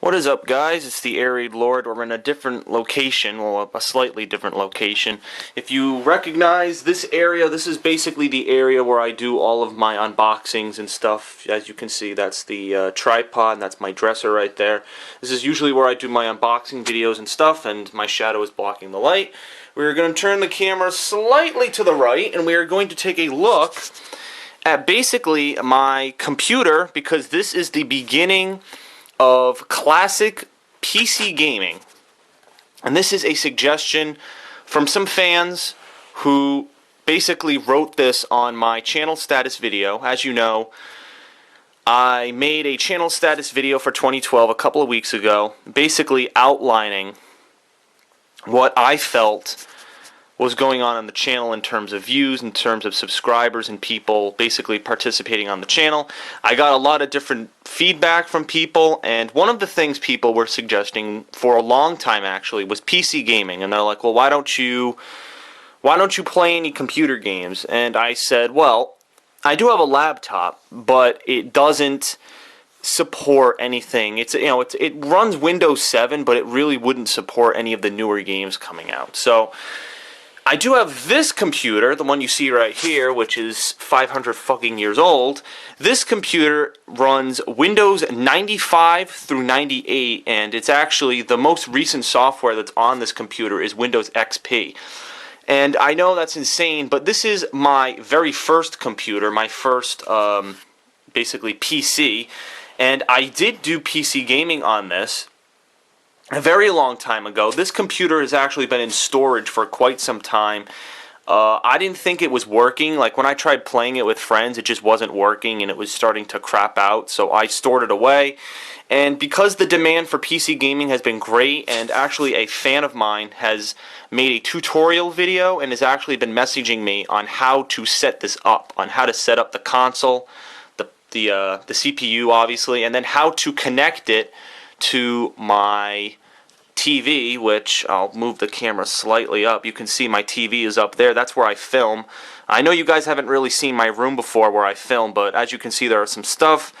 What is up, guys? It's the TheAireaidLord. We're in a different location, well, a slightly different location. If you recognize this area, this is basically the area where I do all of my unboxings and stuff. As you can see, that's the tripod, and that's my dresser right there. This is usually where I do my unboxing videos and stuff, and my shadow is blocking the light. We're going to turn the camera slightly to the right, and we are going to take a look at basically my computer, because this is the beginning of classic PC gaming. And this is a suggestion from some fans who basically wrote this on my channel status video. As you know, I made a channel status video for 2012 a couple of weeks ago, basically outlining what I felt was going on the channel in terms of views, in terms of subscribers and people basically participating on the channel. I got a lot of different feedback from people, and one of the things people were suggesting for a long time actually was PC gaming, and they're like, well, why don't you play any computer games? And I said, well, I do have a laptop, but it doesn't support anything. It runs Windows 7, but it really wouldn't support any of the newer games coming out. So I do have this computer, the one you see right here, which is 500 fucking years old. This computer runs Windows 95 through 98, and it's actually the most recent software that's on this computer is Windows XP. And I know that's insane, but this is my very first computer, my first basically PC, and I did do PC gaming on this a very long time ago. This computer has actually been in storage for quite some time. I didn't think it was working. Like when I tried playing it with friends, it just wasn't working and it was starting to crap out. So I stored it away. And because the demand for PC gaming has been great, and actually a fan of mine has made a tutorial video and has actually been messaging me on how to set this up, on how to set up the console, the CPU obviously, and then how to connect it to my TV, which I'll move the camera slightly up. You can see my TV is up there. That's where I film. I know you guys haven't really seen my room before where I film, but as you can see, there are some stuff.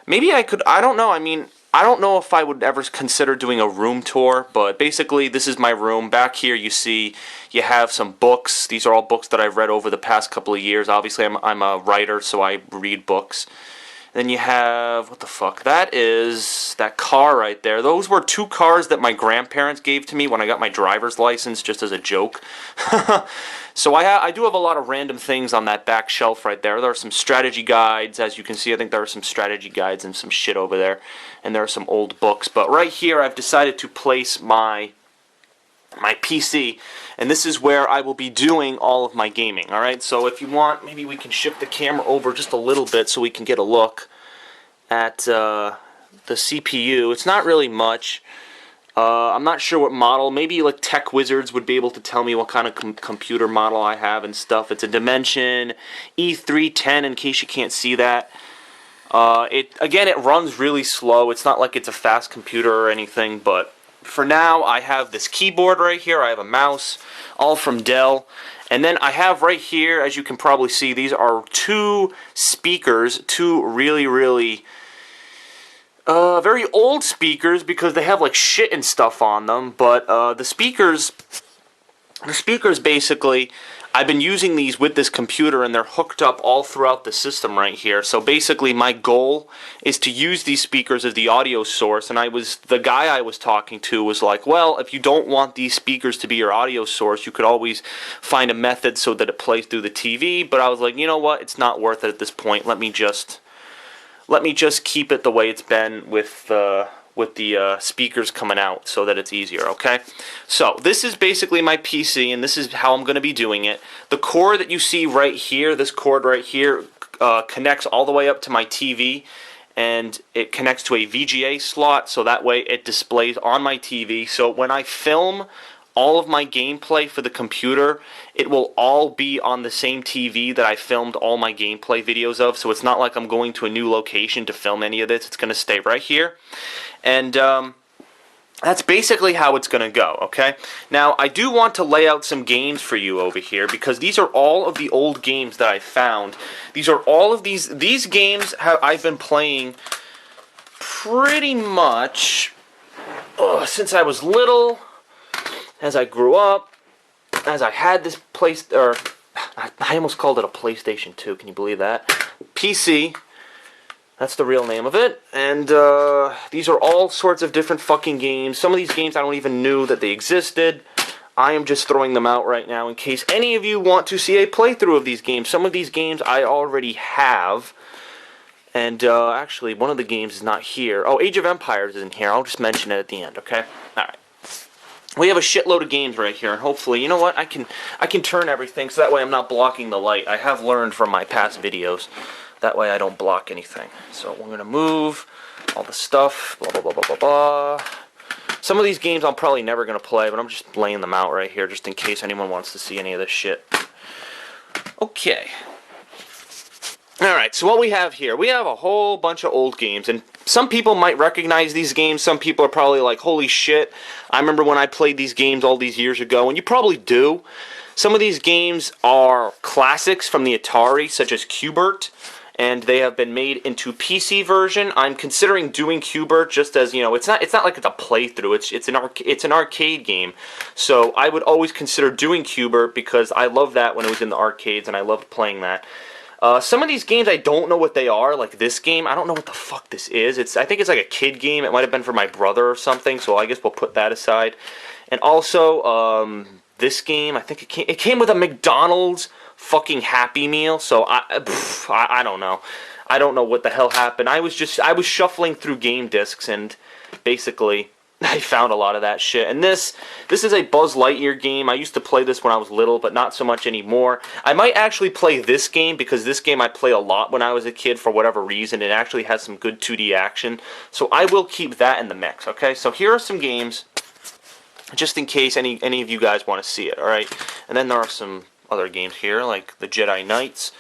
Maybe I could, I don't know. I mean, I don't know if I would ever consider doing a room tour, but basically this is my room. Back here you see you have some books. These are all books that I've read over the past couple of years. Obviously I'm a writer, so I read books. Then you have, what the fuck, that is that car right there. Those were two cars that my grandparents gave to me when I got my driver's license, just as a joke. So I do have a lot of random things on that back shelf right there. There are some strategy guides, as you can see. I think there are some strategy guides and some shit over there. And there are some old books. But right here I've decided to place my PC, and this is where I will be doing all of my gaming. Alright, so if you want, maybe we can shift the camera over just a little bit so we can get a look at the CPU. It's not really much. I'm not sure what model. Maybe like Tech Wizards would be able to tell me what kind of computer model I have and stuff. It's a Dimension E310 in case you can't see that. Again, it runs really slow. It's not like it's a fast computer or anything, but for now, I have this keyboard right here. I have a mouse, all from Dell. And then I have right here, as you can probably see, these are two speakers, two really, really very old speakers because they have like shit and stuff on them. But the speakers basically, I've been using these with this computer, and they're hooked up all throughout the system right here. So basically my goal is to use these speakers as the audio source, and the guy I was talking to was like, well, if you don't want these speakers to be your audio source, you could always find a method so that it plays through the TV. But I was like, you know what, it's not worth it at this point. Let me just keep it the way it's been with the speakers coming out so that it's easier, okay? So this is basically my PC, and this is how I'm going to be doing it. The cord that you see right here, this cord right here, connects all the way up to my TV, and it connects to a VGA slot, so that way it displays on my TV. So when I film all of my gameplay for the computer, it will all be on the same TV that I filmed all my gameplay videos of, so it's not like I'm going to a new location to film any of this. It's going to stay right here. And that's basically how it's going to go, okay? Now, I do want to lay out some games for you over here, because these are all of the old games that I found. These are all of these games I've been playing pretty much, since I was little, as I grew up, as I had this place, or I almost called it a PlayStation 2, can you believe that? PC, that's the real name of it, and these are all sorts of different fucking games. Some of these games I don't even knew that they existed. I am just throwing them out right now in case any of you want to see a playthrough of these games. Some of these games I already have, and actually one of the games is not here. Oh, Age of Empires isn't here. I'll just mention it at the end, okay? Alright. We have a shitload of games right here, and hopefully, you know what, I can turn everything so that way I'm not blocking the light. I have learned from my past videos. That way I don't block anything. So we're going to move all the stuff, blah, blah, blah, blah, blah, blah. Some of these games I'm probably never going to play, but I'm just laying them out right here just in case anyone wants to see any of this shit. Okay. Alright, so what we have here, we have a whole bunch of old games, and some people might recognize these games. Some people are probably like, holy shit, I remember when I played these games all these years ago, and you probably do. Some of these games are classics from the Atari, such as Q*bert, and they have been made into PC version. I'm considering doing Q*bert just as, you know, it's not like it's a playthrough, it's an arcade game. So I would always consider doing Q*bert because I loved that when it was in the arcades, and I loved playing that. Some of these games I don't know what they are, like this game, I don't know what the fuck this is. I think it's like a kid game. It might have been for my brother or something, so I guess we'll put that aside. And also, this game, I think it came with a McDonald's fucking Happy Meal, so I don't know. I don't know what the hell happened. I was shuffling through game discs, and basically I found a lot of that shit. And this is a Buzz Lightyear game. I used to play this when I was little, but not so much anymore. I might actually play this game, because this game I play a lot when I was a kid for whatever reason. It actually has some good 2D action. So I will keep that in the mix, okay? So here are some games, just in case any of you guys want to see it, alright? And then there are some other games here, like the Jedi Knights,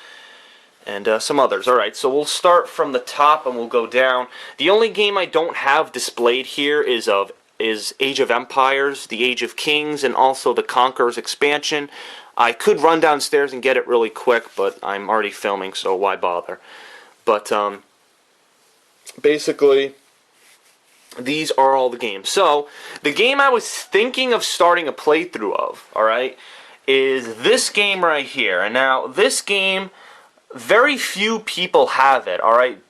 and some others. Alright, so we'll start from the top and we'll go down. The only game I don't have displayed here is Age of Empires, the Age of Kings, and also the Conqueror's expansion. I could run downstairs and get it really quick, but I'm already filming, so why bother? But basically, these are all the games. So, the game I was thinking of starting a playthrough of, alright, is this game right here. And now, this game, very few people have it, alright?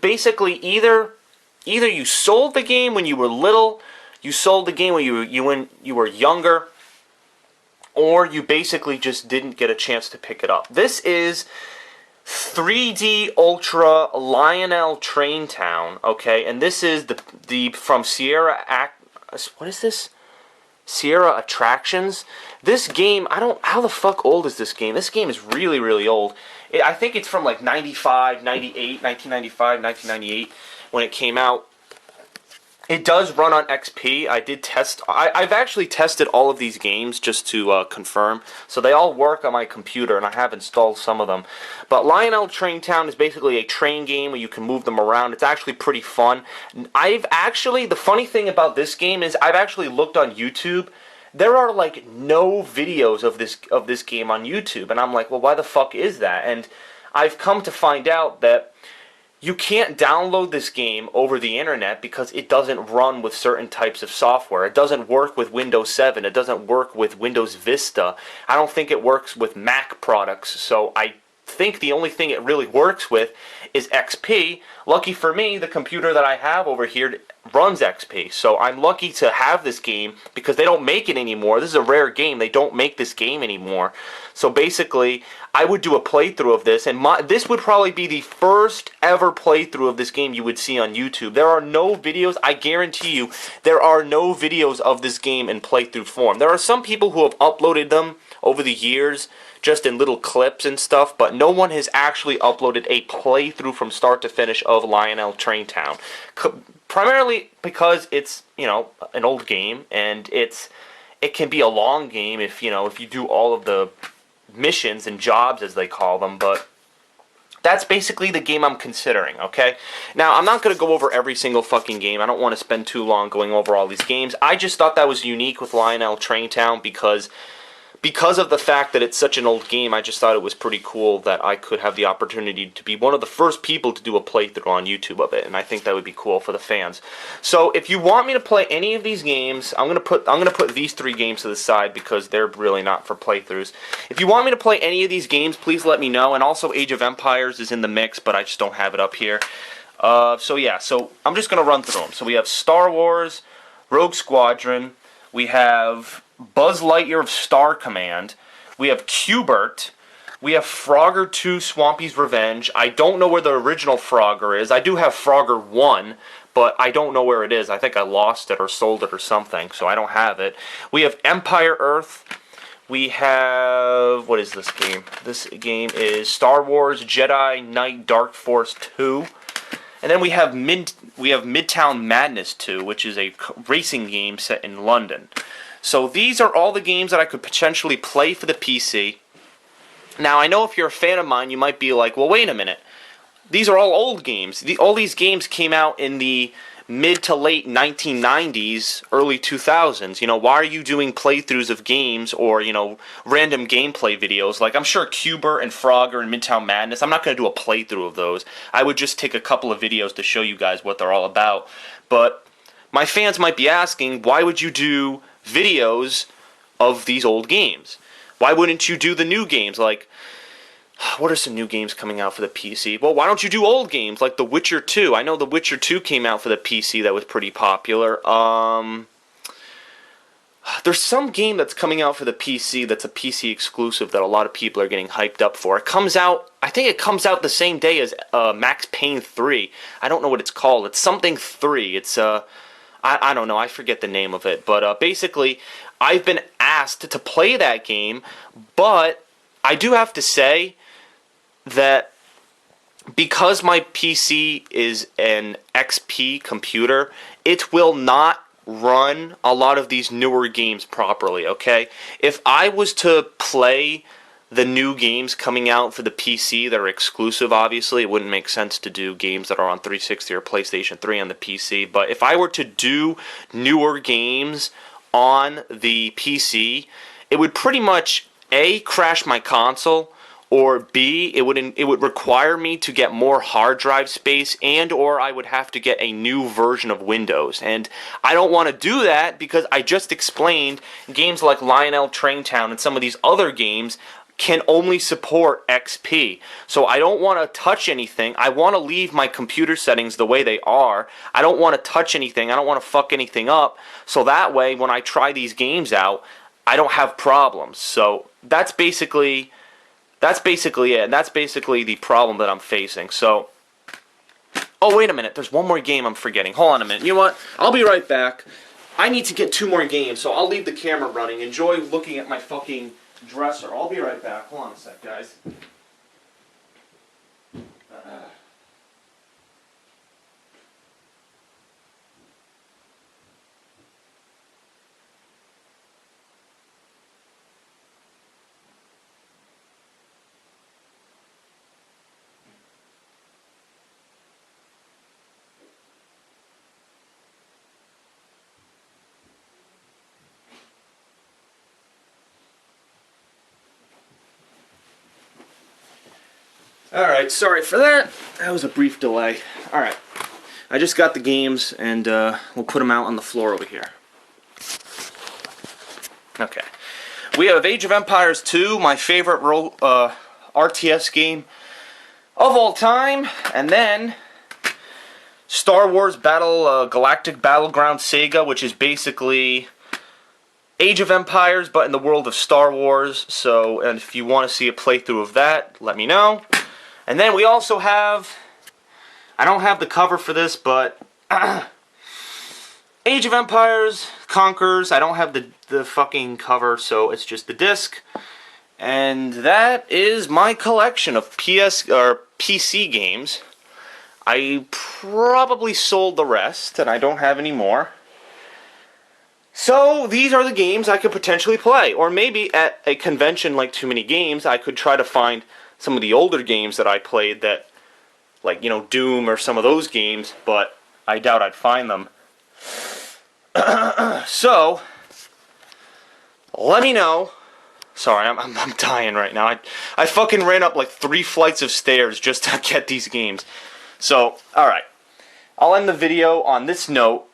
Basically, either you sold the game when you were little, you sold the game when you were younger, or you basically just didn't get a chance to pick it up. This is 3D Ultra Lionel Train Town, okay? And this is the from what is this? Sierra Attractions. This game, how the fuck old is this game? This game is really, really old. I think it's from like 95, 98, 1995, 1998 when it came out. It does run on XP. I've actually tested all of these games just to confirm. So they all work on my computer, and I have installed some of them. But Lionel Train Town is basically a train game where you can move them around. It's actually pretty fun. The funny thing about this game is I've actually looked on YouTube. There are like no videos of this game on YouTube, and I'm like, well, why the fuck is that? And I've come to find out that you can't download this game over the internet because it doesn't run with certain types of software. It doesn't work with Windows 7. It doesn't work with Windows Vista. I don't think it works with Mac products. So I think the only thing it really works with is XP. Lucky for me, the computer that I have over here runs XP. So I'm lucky to have this game because they don't make it anymore. This is a rare game. They don't make this game anymore. So basically, I would do a playthrough of this, and this would probably be the first ever playthrough of this game you would see on YouTube. There are no videos, I guarantee you, there are no videos of this game in playthrough form. There are some people who have uploaded them over the years, just in little clips and stuff, but no one has actually uploaded a playthrough from start to finish of Lionel Train Town. Primarily because it's, an old game, and it can be a long game if you do all of the missions and jobs, as they call them, but that's basically the game I'm considering, okay? Now, I'm not going to go over every single fucking game. I don't want to spend too long going over all these games. I just thought that was unique with Lionel Train Town because because of the fact that it's such an old game, I just thought it was pretty cool that I could have the opportunity to be one of the first people to do a playthrough on YouTube of it, and I think that would be cool for the fans. So if you want me to play any of these games, I'm gonna put these 3 games to the side because they're really not for playthroughs. If you want me to play any of these games, please let me know. And also Age of Empires is in the mix, but I just don't have it up here. So yeah, so I'm just gonna run through them. So we have Star Wars, Rogue Squadron, we have Buzz Lightyear of Star Command, we have Q*bert, we have Frogger 2 Swampy's Revenge. I don't know where the original Frogger is. I do have Frogger 1, but I don't know where it is. I think I lost it or sold it or something, so I don't have it. We have Empire Earth. We have, what is this game? This game is Star Wars Jedi Knight Dark Force 2. And then we have Midtown Madness 2, which is a racing game set in London. So these are all the games that I could potentially play for the PC. Now, I know if you're a fan of mine, you might be like, well, wait a minute. These are all old games. All these games came out in the mid to late 1990s, early 2000s. You know, why are you doing playthroughs of games or, you know, random gameplay videos? Like, I'm sure Q*bert and Frogger and Midtown Madness, I'm not going to do a playthrough of those. I would just take a couple of videos to show you guys what they're all about. But my fans might be asking, why would you do videos of these old games? Why wouldn't you do the new games? Like, what are some new games coming out for the PC? Well, why don't you do old games like The Witcher 2? I know The Witcher 2 came out for the PC that was pretty popular. There's some game that's coming out for the PC that's a PC exclusive that a lot of people are getting hyped up for. It comes out, I think it comes out the same day as Max Payne 3. I don't know what it's called. It's something 3. It's, I don't know. I forget the name of it. But basically, I've been asked to play that game, but I do have to say that because my PC is an XP computer, it will not run a lot of these newer games properly, okay? If I was to play the new games coming out for the PC that are exclusive, obviously, it wouldn't make sense to do games that are on 360 or PlayStation 3 on the PC, but if I were to do newer games on the PC, it would pretty much, A, crash my console, or B, it would require me to get more hard drive space, and or I would have to get a new version of Windows. And I don't want to do that because I just explained games like Lionel Traintown and some of these other games can only support XP. So I don't want to touch anything. I want to leave my computer settings the way they are. I don't want to touch anything. I don't want to fuck anything up. So that way, when I try these games out, I don't have problems. So that's basically it, and that's basically the problem that I'm facing. So, oh, wait a minute, there's one more game I'm forgetting. Hold on a minute. You know what? I'll be right back. I need to get 2 more games, so I'll leave the camera running. Enjoy looking at my fucking dresser. I'll be right back. Hold on a sec, guys. Alright, sorry for that. That was a brief delay. Alright, I just got the games, and we'll put them out on the floor over here. Okay. We have Age of Empires 2, my favorite RTS game of all time, and then Star Wars Galactic Battleground Saga, which is basically Age of Empires, but in the world of Star Wars. So, and if you want to see a playthrough of that, let me know. And then we also have, I don't have the cover for this, but Age of Empires Conquers. I don't have the fucking cover, so it's just the disc. And that is my collection of PC games. I probably sold the rest, and I don't have any more. So these are the games I could potentially play. Or maybe at a convention like Too Many Games, I could try to find some of the older games that I played that, like, you know, Doom or some of those games, but I doubt I'd find them. So, let me know. Sorry, I'm dying right now. I fucking ran up like 3 flights of stairs just to get these games. So, alright. I'll end the video on this note.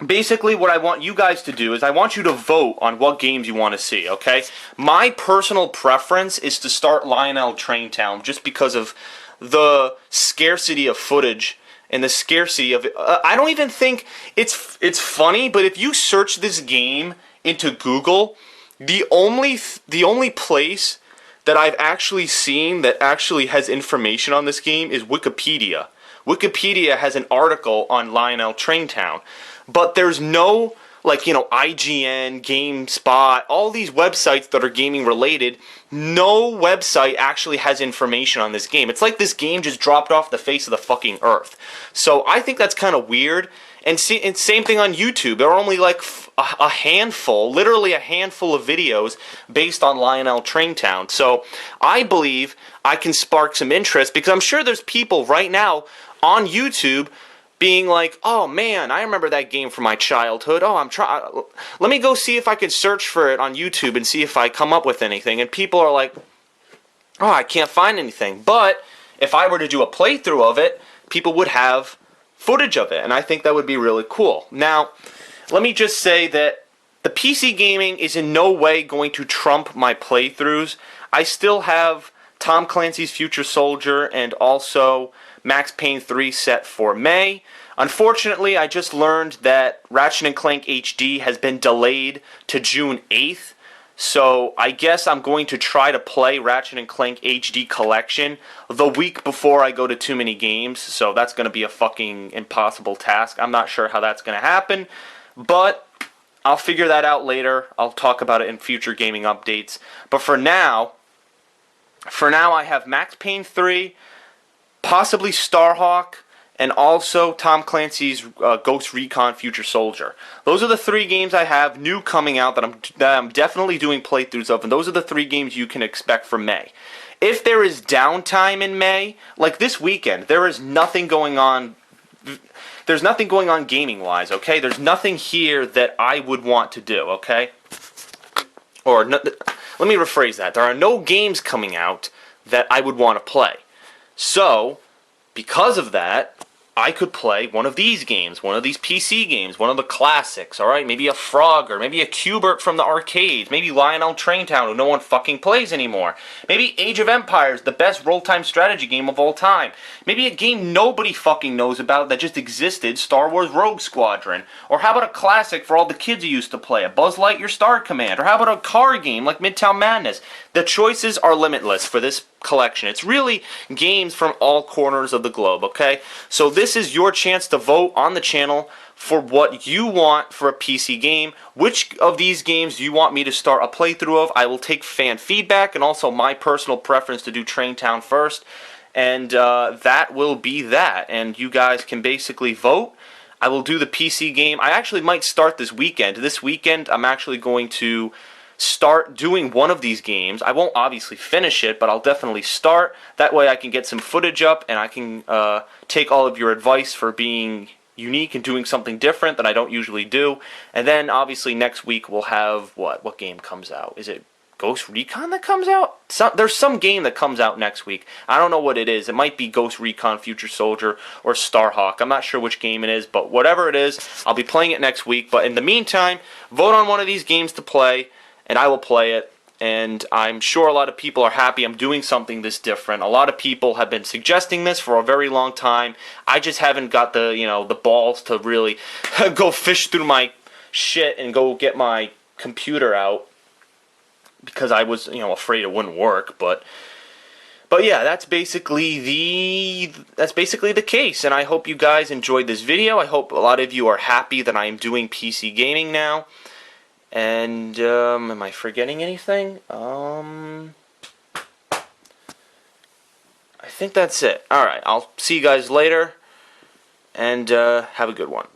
Basically, what I want you guys to do is I want you to vote on what games you want to see, okay? My personal preference is to start Lionel Traintown just because of the scarcity of footage and the scarcity of it. I don't even think it's funny, but if you search this game into Google, the only place that I've actually seen that actually has information on this game is Wikipedia. Wikipedia has an article on Lionel Traintown, but there's no, like, you know, IGN, GameSpot, all these websites that are gaming related. No website actually has information on this game. It's like this game just dropped off the face of the fucking earth. So I think that's kind of weird. And same thing on YouTube. There are only like a handful, literally a handful of videos based on Lionel Traintown. So I believe I can spark some interest because I'm sure there's people right now on YouTube being like, oh man, I remember that game from my childhood. Oh, let me go see if I can search for it on YouTube and see if I come up with anything. And people are like, oh, I can't find anything. But if I were to do a playthrough of it, people would have footage of it, and I think that would be really cool. Now, let me just say that the PC gaming is in no way going to trump my playthroughs. I still have Tom Clancy's Future Soldier and also Max Payne 3 set for May. Unfortunately, I just learned that Ratchet & Clank HD has been delayed to June 8th. So I guess I'm going to try to play Ratchet & Clank HD Collection the week before I go to Too Many Games. So that's going to be a fucking impossible task. I'm not sure how that's going to happen, but I'll figure that out later. I'll talk about it in future gaming updates. But for now I have Max Payne 3, possibly Starhawk, and also Tom Clancy's Ghost Recon Future Soldier. Those are the 3 games I have new coming out that I'm definitely doing playthroughs of, and those are the 3 games you can expect for May. If there is downtime in May, like this weekend, there is nothing going on. There's nothing going on gaming-wise, okay? There's nothing here that I would want to do, okay? Or, let me rephrase that. There are no games coming out that I would want to play. So, because of that, I could play one of these games, one of these PC games, one of the classics, alright? Maybe a Frogger, maybe a Q*bert from the arcades, maybe Lionel Traintown, who no one fucking plays anymore. Maybe Age of Empires, the best roll-time strategy game of all time. Maybe a game nobody fucking knows about that just existed, Star Wars Rogue Squadron. Or how about a classic for all the kids who used to play, a Buzz Lightyear Star Command? Or how about a car game like Midtown Madness? The choices are limitless for this collection. It's really games from all corners of the globe, okay? So this is your chance to vote on the channel for what you want for a PC game. Which of these games do you want me to start a playthrough of? I will take fan feedback and also my personal preference to do Traintown first. And that will be that. And you guys can basically vote. I will do the PC game. I actually might start this weekend. This weekend I'm actually going to start doing one of these games. I won't obviously finish it, but I'll definitely start. That way I can get some footage up, and I can take all of your advice for being unique and doing something different that I don't usually do. And then obviously next week we'll have, what game comes out? Is it Ghost Recon that comes out? There's some game that comes out next week. I don't know what it is. It might be Ghost Recon Future Soldier or Starhawk. I'm not sure which game it is, but whatever it is, I'll be playing it next week. But in the meantime, vote on one of these games to play, and I will play it, and I'm sure a lot of people are happy I'm doing something this different. A lot of people have been suggesting this for a very long time. I just haven't got the balls to really go fish through my shit and go get my computer out because I was, afraid it wouldn't work, but yeah, that's basically the case, and I hope you guys enjoyed this video. I hope a lot of you are happy that I am doing PC gaming now. And, am I forgetting anything? I think that's it. Alright, I'll see you guys later, and, have a good one.